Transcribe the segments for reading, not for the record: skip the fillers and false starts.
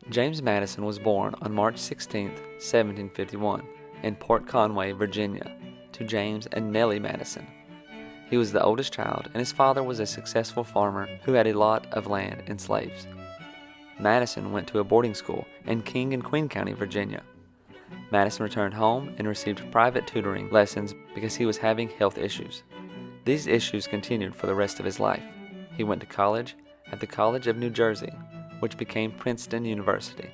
James Madison was born on March 16, 1751, in Port Conway, Virginia, to James and Nellie Madison. He was the oldest child, and his father was a successful farmer who had a lot of land and slaves. Madison went to a boarding school in King and Queen County, Virginia. Madison returned home and received private tutoring lessons because he was having health issues. These issues continued for the rest of his life. He went to college at the College of New Jersey, which became Princeton University.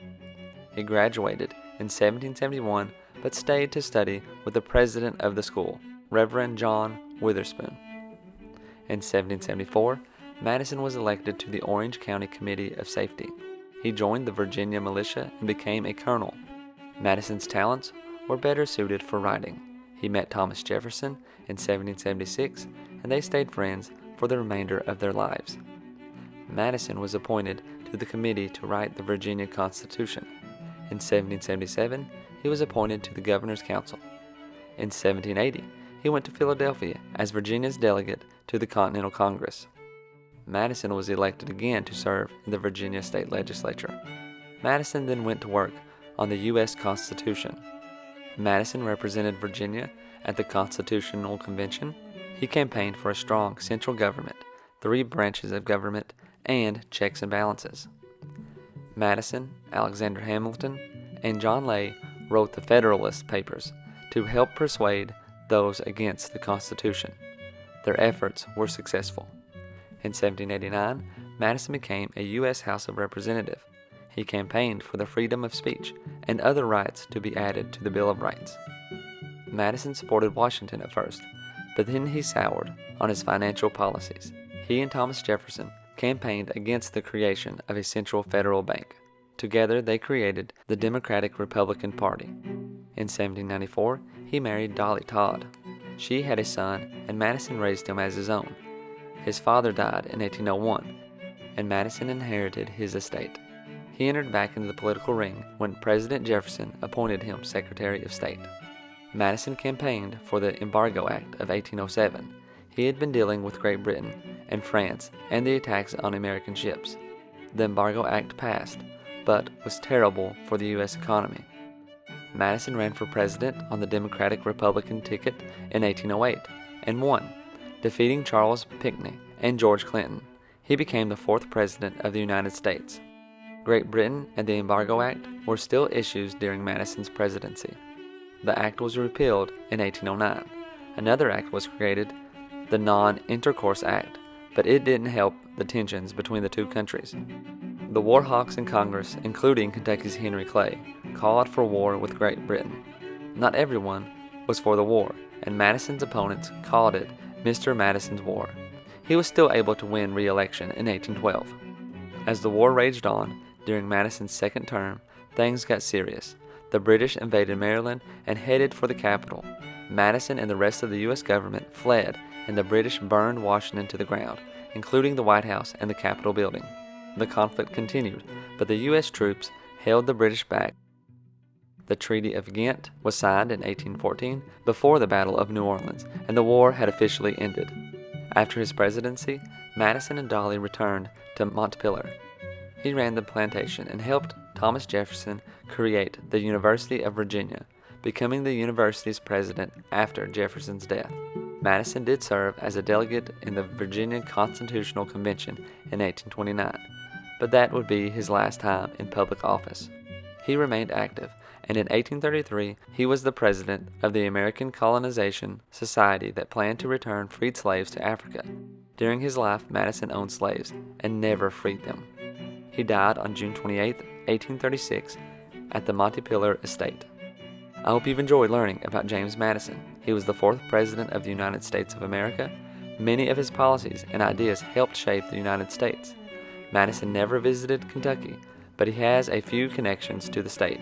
He graduated in 1771 but stayed to study with the president of the school, Reverend John Witherspoon. In 1774, Madison was elected to the Orange County Committee of Safety. He joined the Virginia militia and became a colonel. Madison's talents were better suited for writing. He met Thomas Jefferson in 1776, and they stayed friends for the remainder of their lives. Madison was appointed to the committee to write the Virginia Constitution. In 1777, he was appointed to the Governor's Council. In 1780, he went to Philadelphia as Virginia's delegate to the Continental Congress. Madison was elected again to serve in the Virginia State Legislature. Madison then went to work on the U.S. Constitution. Madison represented Virginia at the Constitutional Convention. He campaigned for a strong central government, 3 branches of government, and checks and balances. Madison, Alexander Hamilton, and John Lay wrote the Federalist Papers to help persuade those against the Constitution. Their efforts were successful. In 1789, Madison became a U.S. House of Representative. He campaigned for the freedom of speech and other rights to be added to the Bill of Rights. Madison supported Washington at first, but then he soured on his financial policies. He and Thomas Jefferson campaigned against the creation of a central federal bank. Together they created the Democratic Republican Party. In 1794, he married Dolly Todd. She had a son, and Madison raised him as his own. His father died in 1801, and Madison inherited his estate. He entered back into the political ring when President Jefferson appointed him Secretary of State. Madison campaigned for the Embargo Act of 1807. He had been dealing with Great Britain and France and the attacks on American ships. The Embargo Act passed, but was terrible for the U.S. economy. Madison ran for president on the Democratic-Republican ticket in 1808 and won, defeating Charles Pinckney and George Clinton. He became the 4th president of the United States. Great Britain and the Embargo Act were still issues during Madison's presidency. The act was repealed in 1809. Another act was created, the Non-Intercourse Act, but it didn't help the tensions between the two countries. The war hawks in Congress, including Kentucky's Henry Clay, called for war with Great Britain. Not everyone was for the war, and Madison's opponents called it Mr. Madison's War. He was still able to win re-election in 1812. As the war raged on, during Madison's second term, things got serious. The British invaded Maryland and headed for the capital. Madison and the rest of the U.S. government fled, and the British burned Washington to the ground, including the White House and the Capitol building. The conflict continued, but the U.S. troops held the British back. The Treaty of Ghent was signed in 1814 before the Battle of New Orleans, and the war had officially ended. After his presidency, Madison and Dolly returned to Montpelier. He ran the plantation and helped Thomas Jefferson create the University of Virginia, becoming the university's president after Jefferson's death. Madison did serve as a delegate in the Virginia Constitutional Convention in 1829, but that would be his last time in public office. He remained active, and in 1833 he was the president of the American Colonization Society that planned to return freed slaves to Africa. During his life, Madison owned slaves and never freed them. He died on June 28, 1836, at the Montpelier estate. I hope you've enjoyed learning about James Madison. He was the 4th President of the United States of America. Many of his policies and ideas helped shape the United States. Madison never visited Kentucky, but he has a few connections to the state.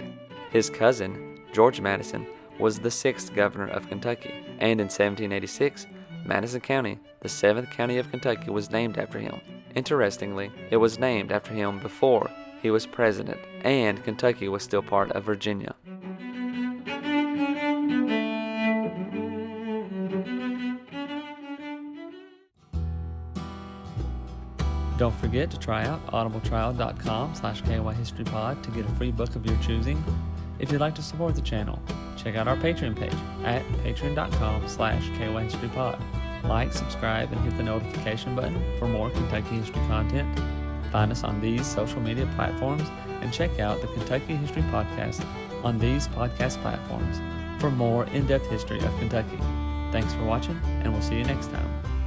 His cousin, George Madison, was the 6th governor of Kentucky, and in 1786, Madison County, the 7th county of Kentucky, was named after him. Interestingly, it was named after him before he was president, and Kentucky was still part of Virginia. Don't forget to try out audibletrial.com/kyhistorypod to get a free book of your choosing. If you'd like to support the channel, check out our Patreon page at patreon.com/kyhistorypod. Like, subscribe, and hit the notification button for more Kentucky history content. Find us on these social media platforms and check out the Kentucky History Podcast on these podcast platforms for more in-depth history of Kentucky. Thanks for watching, and we'll see you next time.